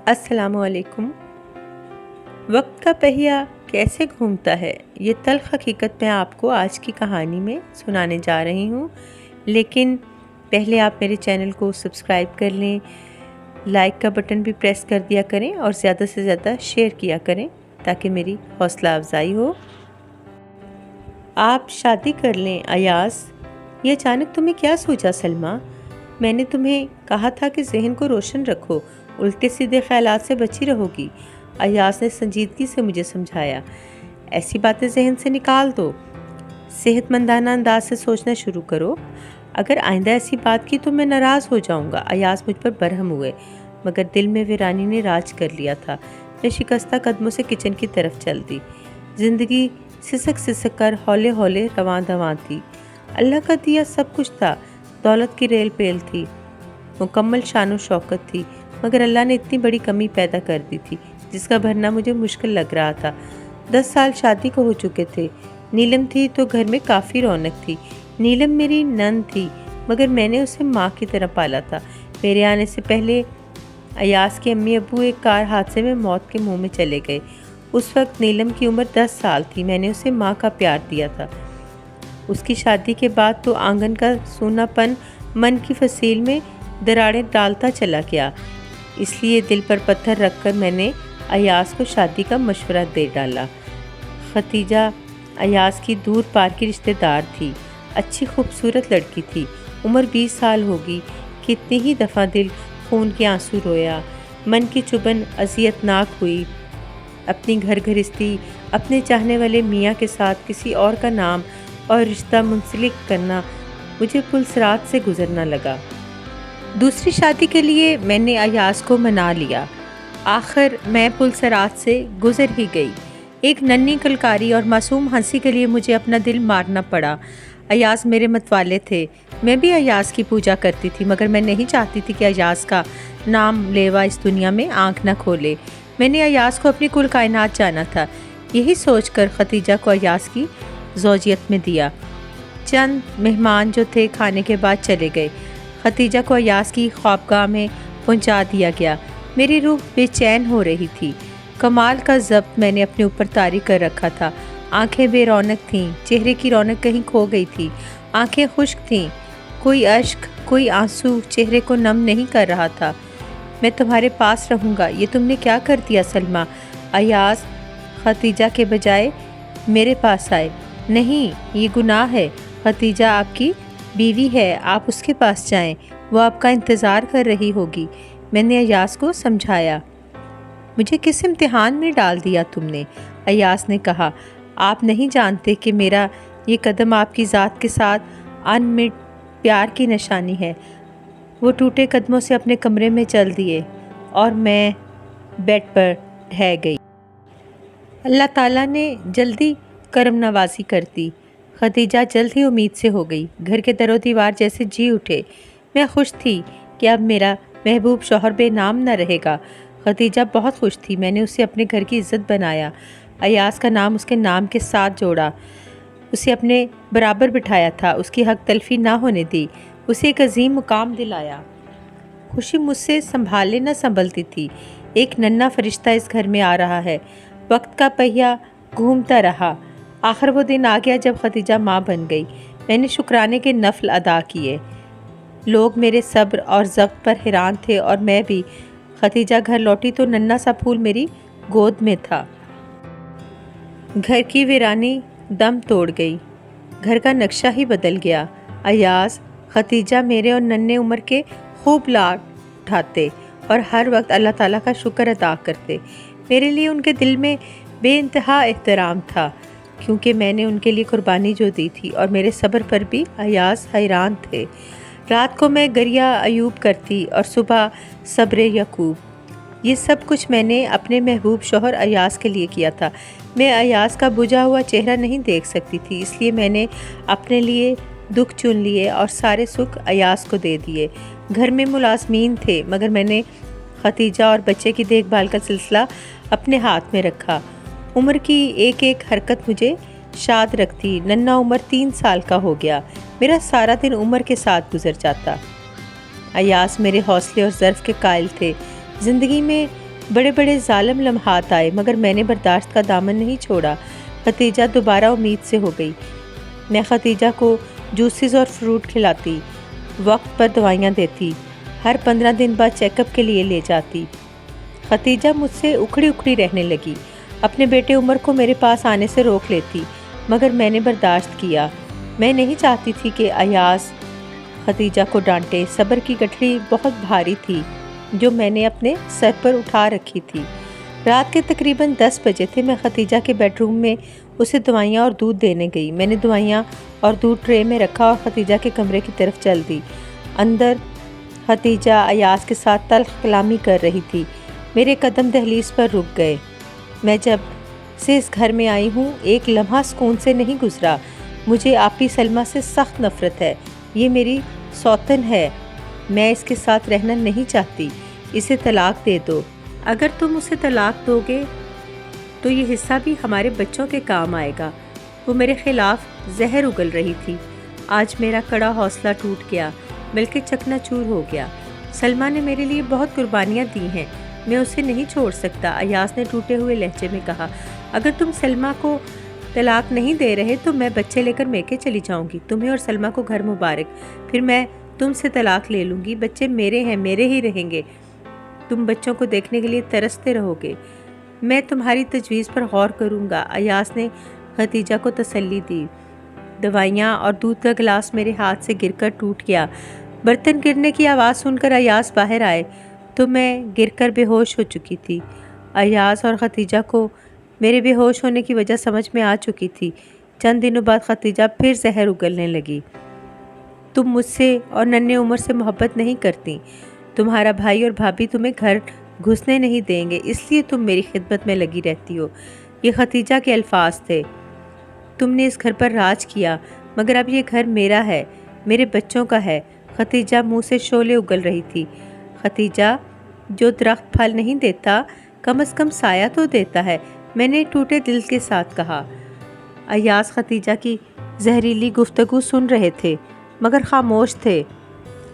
السلام علیکم۔ وقت کا پہیہ کیسے گھومتا ہے، یہ تلخ حقیقت میں آپ کو آج کی کہانی میں سنانے جا رہی ہوں، لیکن پہلے آپ میرے چینل کو سبسکرائب کر لیں، لائک کا بٹن بھی پریس کر دیا کریں اور زیادہ سے زیادہ شیئر کیا کریں تاکہ میری حوصلہ افزائی ہو۔ آپ شادی کر لیں ایاز، یہ اچانک تمہیں کیا سوچا سلمیٰ؟ میں نے تمہیں کہا تھا کہ ذہن کو روشن رکھو، الٹے سیدھے خیالات سے بچی رہو گی، ایاز نے سنجیدگی سے مجھے سمجھایا۔ ایسی باتیں ذہن سے نکال دو، صحت مندانہ انداز سے سوچنا شروع کرو۔ اگر آئندہ ایسی بات کی تو میں ناراض ہو جاؤں گا۔ ایاز مجھ پر برہم ہوئے، مگر دل میں ویرانی نے راج کر لیا تھا۔ میں شکستہ قدموں سے کچن کی طرف چل دی۔ زندگی سسک سسک کر ہولے ہولے رواں دواں تھی۔ اللہ کا دیا سب کچھ تھا، دولت کی ریل پیل تھی، مکمل شان و شوکت تھی، مگر اللہ نے اتنی بڑی کمی پیدا کر دی تھی جس کا بھرنا مجھے مشکل لگ رہا تھا۔ 10 سال شادی کو ہو چکے تھے۔ نیلم تھی تو گھر میں کافی رونق تھی۔ نیلم میری نند تھی، مگر میں نے اسے ماں کی طرح پالا تھا۔ میرے آنے سے پہلے ایاز کے امی ابو ایک کار حادثے میں موت کے منہ میں چلے گئے۔ اس وقت نیلم کی عمر 10 سال تھی۔ میں نے اسے ماں کا پیار دیا تھا۔ اس کی شادی کے بعد تو آنگن کا سونا پن من کی فصیل میں دراڑیں ڈالتا چلا گیا۔ اس لیے دل پر پتھر رکھ کر میں نے ایاز کو شادی کا مشورہ دے ڈالا۔ ختیجہ ایاز کی دور پار کی رشتہ دار تھی، اچھی خوبصورت لڑکی تھی، عمر 20 سال ہوگی۔ کتنی ہی دفعہ دل خون کے آنسو رویا، من کی چبھن اذیت ناک ہوئی۔ اپنی گھر گھرستی، اپنے چاہنے والے میاں کے ساتھ کسی اور کا نام اور رشتہ منسلک کرنا مجھے پلسرات سے گزرنا لگا۔ دوسری شادی کے لیے میں نے ایاز کو منا لیا۔ آخر میں پلسرات سے گزر ہی گئی۔ ایک ننھی کلکاری اور معصوم ہنسی کے لیے مجھے اپنا دل مارنا پڑا۔ ایاز میرے متوالے تھے، میں بھی ایاز کی پوجا کرتی تھی، مگر میں نہیں چاہتی تھی کہ ایاز کا نام لیوا اس دنیا میں آنکھ نہ کھولے۔ میں نے ایاز کو اپنی کل کائنات جانا تھا۔ یہی سوچ کر ختیجہ کو ایاز کی زوجیت میں دیا۔ چند مہمان جو تھے کھانے کے بعد چلے گئے۔ ختیجہ کو ایاز کی خوابگاہ میں پہنچا دیا گیا۔ میری روح بے چین ہو رہی تھی۔ کمال کا ضبط میں نے اپنے اوپر طاری کر رکھا تھا۔ آنکھیں بے رونق تھیں، چہرے کی رونق کہیں کھو گئی تھی۔ آنکھیں خشک تھیں، کوئی اشک، کوئی آنسو چہرے کو نم نہیں کر رہا تھا۔ میں تمہارے پاس رہوں گا، یہ تم نے کیا کر دیا سلمیٰ؟ ایاز ختیجہ کے بجائے میرے پاس آئے۔ نہیں، یہ گناہ ہے۔ ختیجہ آپ کی بیوی ہے، آپ اس کے پاس جائیں، وہ آپ کا انتظار کر رہی ہوگی۔ میں نے ایاز کو سمجھایا۔ مجھے کس امتحان میں ڈال دیا تم نے؟ ایاز نے کہا۔ آپ نہیں جانتے کہ میرا یہ قدم آپ کی ذات کے ساتھ انمٹ پیار کی نشانی ہے۔ وہ ٹوٹے قدموں سے اپنے کمرے میں چل دیے اور میں بیڈ پر ڈھہ گئی۔ اللہ تعالیٰ نے جلدی کرم نوازی کر دی۔ ختیجہ جلد ہی امید سے ہو گئی۔ گھر کے در و دیوار جیسے جی اٹھے۔ میں خوش تھی کہ اب میرا محبوب شوہر بے نام نہ رہے گا۔ ختیجہ بہت خوش تھی۔ میں نے اسے اپنے گھر کی عزت بنایا، ایاز کا نام اس کے نام کے ساتھ جوڑا، اسے اپنے برابر بٹھایا تھا، اس کی حق تلفی نہ ہونے دی، اسے ایک عظیم مقام دلایا۔ خوشی مجھ سے سنبھالے نہ سنبھلتی تھی۔ ایک ننھا فرشتہ اس گھر میں آ رہا ہے۔ وقت کا پہیہ گھومتا رہا۔ آخر وہ دن آ گیا جب ختیجہ ماں بن گئی۔ میں نے شکرانے کے نفل ادا کیے۔ لوگ میرے صبر اور ضبط پر حیران تھے اور میں بھی۔ ختیجہ گھر لوٹی تو ننھا سا پھول میری گود میں تھا۔ گھر کی ویرانی دم توڑ گئی، گھر کا نقشہ ہی بدل گیا۔ ایاز، ختیجہ میرے اور ننھے عمر کے خوب لاڈ اٹھاتے اور ہر وقت اللہ تعالیٰ کا شکر ادا کرتے۔ میرے لیے ان کے دل میں بے انتہا احترام تھا، کیونکہ میں نے ان کے لیے قربانی جو دی تھی، اور میرے صبر پر بھی ایاز حیران تھے۔ رات کو میں گریہ ایوب کرتی اور صبح صبر یعقوب۔ یہ سب کچھ میں نے اپنے محبوب شوہر ایاز کے لیے کیا تھا۔ میں ایاز کا بجھا ہوا چہرہ نہیں دیکھ سکتی تھی، اس لیے میں نے اپنے لیے دکھ چن لیے اور سارے سکھ ایاز کو دے دیے۔ گھر میں ملازمین تھے، مگر میں نے ختیجہ اور بچے کی دیکھ بھال کا سلسلہ اپنے ہاتھ میں رکھا۔ عمر کی ایک ایک حرکت مجھے شاد رکھتی۔ ننھا عمر 3 سال کا ہو گیا۔ میرا سارا دن عمر کے ساتھ گزر جاتا۔ ایاز میرے حوصلے اور ظرف کے قائل تھے۔ زندگی میں بڑے بڑے ظالم لمحات آئے مگر میں نے برداشت کا دامن نہیں چھوڑا۔ ختیجہ دوبارہ امید سے ہو گئی۔ میں ختیجہ کو جوسز اور فروٹ کھلاتی، وقت پر دوائیاں دیتی، ہر 15 دن بعد چیک اپ کے لیے لے جاتی۔ ختیجہ مجھ سے اکھڑی اکھڑی رہنے لگی، اپنے بیٹے عمر کو میرے پاس آنے سے روک لیتی مگر میں نے برداشت کیا۔ میں نہیں چاہتی تھی کہ ایاز ختیجہ کو ڈانٹے۔ صبر کی گٹھڑی بہت بھاری تھی جو میں نے اپنے سر پر اٹھا رکھی تھی۔ رات کے تقریباً 10 بجے تھے۔ میں ختیجہ کے بیڈ روم میں اسے دوائیاں اور دودھ دینے گئی۔ میں نے دوائیاں اور دودھ ٹرے میں رکھا اور ختیجہ کے کمرے کی طرف چل دی۔ اندر ختیجہ ایاز کے ساتھ تلخ کلامی کر رہی تھی۔ میرے قدم دہلیز پر رک گئے۔ میں جب سے اس گھر میں آئی ہوں ایک لمحہ سکون سے نہیں گزرا۔ مجھے آپی سلمہ سے سخت نفرت ہے۔ یہ میری سوتن ہے، میں اس کے ساتھ رہنا نہیں چاہتی۔ اسے طلاق دے دو۔ اگر تم اسے طلاق دو گے تو یہ حصہ بھی ہمارے بچوں کے کام آئے گا۔ وہ میرے خلاف زہر اگل رہی تھی۔ آج میرا کڑا حوصلہ ٹوٹ گیا بلکہ چکنا چور ہو گیا۔ سلمہ نے میرے لیے بہت قربانیاں دی ہیں، میں اسے نہیں چھوڑ سکتا، ایاز نے ٹوٹے ہوئے لہجے میں کہا۔ اگر تم سلمہ کو طلاق نہیں دے رہے تو میں بچے لے کر میکے چلی جاؤں گی۔ تمہیں اور سلمہ کو گھر مبارک، پھر میں تم سے طلاق لے لوں گی۔ بچے میرے ہیں، میرے ہی رہیں گے۔ تم بچوں کو دیکھنے کے لیے ترستے رہو گے۔ میں تمہاری تجویز پر غور کروں گا، ایاز نے ختیجہ کو تسلی دی۔ دوائیاں اور دودھ کا گلاس میرے ہاتھ سے گر کر ٹوٹ گیا۔ برتن گرنے کی آواز سن کر ایاز باہر آئے تو میں گر کر بے ہوش ہو چکی تھی۔ ایاز اور ختیجہ کو میرے بے ہوش ہونے کی وجہ سمجھ میں آ چکی تھی۔ چند دنوں بعد ختیجہ پھر زہر اگلنے لگی۔ تم مجھ سے اور ننھے عمر سے محبت نہیں کرتی۔ تمہارا بھائی اور بھابھی تمہیں گھر گھسنے نہیں دیں گے، اس لیے تم میری خدمت میں لگی رہتی ہو۔ یہ ختیجہ کے الفاظ تھے۔ تم نے اس گھر پر راج کیا مگر اب یہ گھر میرا ہے، میرے بچوں کا ہے۔ ختیجہ منہ سے شعلے اگل رہی تھی۔ ختیجہ، جو درخت پھل نہیں دیتا کم از کم سایہ تو دیتا ہے، میں نے ٹوٹے دل کے ساتھ کہا۔ ایاز ختیجہ کی زہریلی گفتگو سن رہے تھے مگر خاموش تھے۔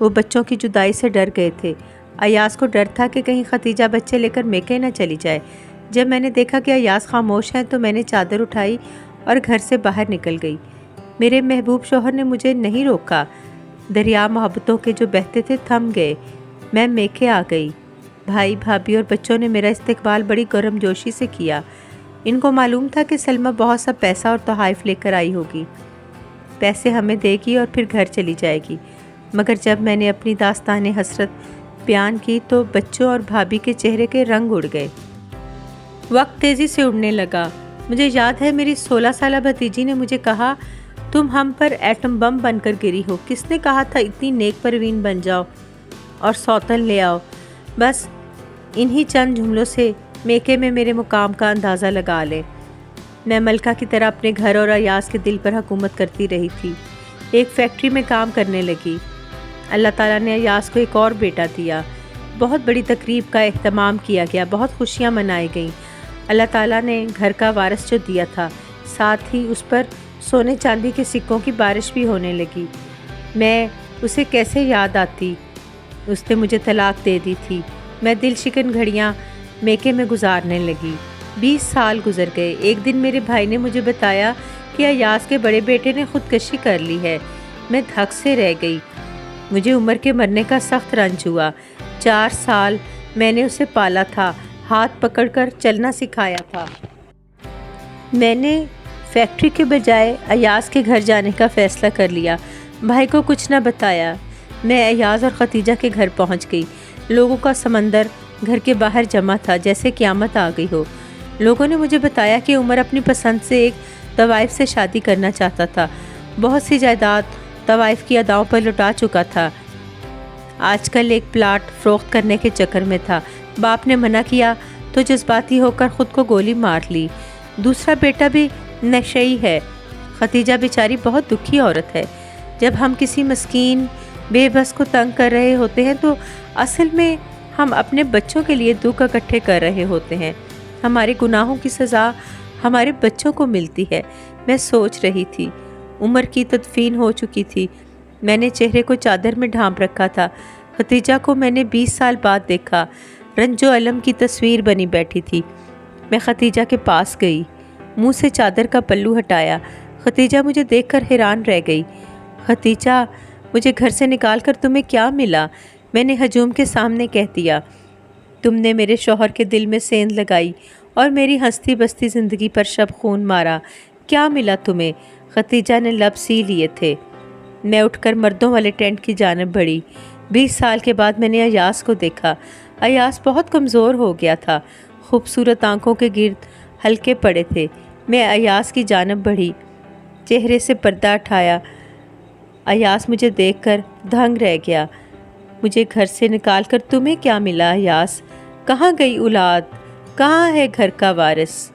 وہ بچوں کی جدائی سے ڈر گئے تھے۔ ایاز کو ڈر تھا کہ کہیں ختیجہ بچے لے کر میکے نہ چلی جائے۔ جب میں نے دیکھا کہ ایاز خاموش ہیں تو میں نے چادر اٹھائی اور گھر سے باہر نکل گئی۔ میرے محبوب شوہر نے مجھے نہیں روکا۔ دریا محبتوں کے جو بہتے تھے تھم گئے۔ میں میکے آ گئی۔ بھائی بھابھی اور بچوں نے میرا استقبال بڑی گرم جوشی سے کیا۔ ان کو معلوم تھا کہ سلمہ بہت سا پیسہ اور تحائف لے کر آئی ہوگی، پیسے ہمیں دے گی اور پھر گھر چلی جائے گی۔ مگر جب میں نے اپنی داستان حسرت بیان کی تو بچوں اور بھابھی کے چہرے کے رنگ اڑ گئے۔ وقت تیزی سے اڑنے لگا۔ مجھے یاد ہے میری 16 سالہ بھتیجی نے مجھے کہا، تم ہم پر ایٹم بم بن کر گری ہو۔ کس نے کہا تھا اتنی نیک پروین بن جاؤ اور سوتن لے آؤ؟ بس انہی چند جملوں سے میکے میں میرے مقام کا اندازہ لگا لے۔ میں ملکہ کی طرح اپنے گھر اور ایاز کے دل پر حکومت کرتی رہی تھی۔ ایک فیکٹری میں کام کرنے لگی۔ اللہ تعالیٰ نے ایاز کو ایک اور بیٹا دیا۔ بہت بڑی تقریب کا اہتمام کیا گیا، بہت خوشیاں منائی گئیں۔ اللہ تعالیٰ نے گھر کا وارث جو دیا تھا، ساتھ ہی اس پر سونے چاندی کے سکوں کی بارش بھی ہونے لگی۔ میں اسے کیسے یاد آتی؟ اس نے مجھے طلاق دے دی تھی۔ میں دل شکن گھڑیاں میکے میں گزارنے لگی۔ 20 سال گزر گئے۔ ایک دن میرے بھائی نے مجھے بتایا کہ ایاز کے بڑے بیٹے نے خودکشی کر لی ہے۔ میں دھک سے رہ گئی۔ مجھے عمر کے مرنے کا سخت رنج ہوا۔ 4 سال میں نے اسے پالا تھا، ہاتھ پکڑ کر چلنا سکھایا تھا۔ میں نے فیکٹری کے بجائے ایاز کے گھر جانے کا فیصلہ کر لیا۔ بھائی کو کچھ نہ بتایا۔ میں ایاز اور ختیجہ کے گھر پہنچ گئی۔ لوگوں کا سمندر گھر کے باہر جمع تھا جیسے قیامت آ گئی ہو۔ لوگوں نے مجھے بتایا کہ عمر اپنی پسند سے ایک طوائف سے شادی کرنا چاہتا تھا۔ بہت سی جائیداد طوائف کی اداؤں پر لٹا چکا تھا۔ آج کل ایک پلاٹ فروخت کرنے کے چکر میں تھا۔ باپ نے منع کیا تو جذباتی ہو کر خود کو گولی مار لی۔ دوسرا بیٹا بھی نشئی ہے۔ ختیجہ بیچاری بہت دکھی عورت ہے۔ جب ہم کسی مسکین بے بس کو تنگ کر رہے ہوتے ہیں تو اصل میں ہم اپنے بچوں کے لیے دکھ اکٹھے کر رہے ہوتے ہیں۔ ہمارے گناہوں کی سزا ہمارے بچوں کو ملتی ہے۔ میں سوچ رہی تھی۔ عمر کی تدفین ہو چکی تھی۔ میں نے چہرے کو چادر میں ڈھانپ رکھا تھا۔ ختیجہ کو میں نے 20 سال بعد دیکھا۔ رنج و الم کی تصویر بنی بیٹھی تھی۔ میں ختیجہ کے پاس گئی، منہ سے چادر کا پلو ہٹایا۔ ختیجہ مجھے دیکھ کر حیران رہ گئی۔ ختیجہ، مجھے گھر سے نکال کر تمہیں کیا ملا؟ میں نے ہجوم کے سامنے کہہ دیا۔ تم نے میرے شوہر کے دل میں سیند لگائی اور میری ہنستی بستی زندگی پر شب خون مارا۔ کیا ملا تمہیں؟ ختیجہ نے لب سی لیے تھے۔ میں اٹھ کر مردوں والے ٹینٹ کی جانب بڑھی۔ 20 سال کے بعد میں نے ایاز کو دیکھا۔ ایاز بہت کمزور ہو گیا تھا، خوبصورت آنکھوں کے گرد ہلکے پڑے تھے۔ میں ایاز کی جانب بڑھی، چہرے سے پردہ اٹھایا۔ ایاز مجھے دیکھ کر دھنگ رہ گیا۔ مجھے گھر سے نکال کر تمہیں کیا ملا ایاز؟ کہاں گئی اولاد؟ کہاں ہے گھر کا وارث؟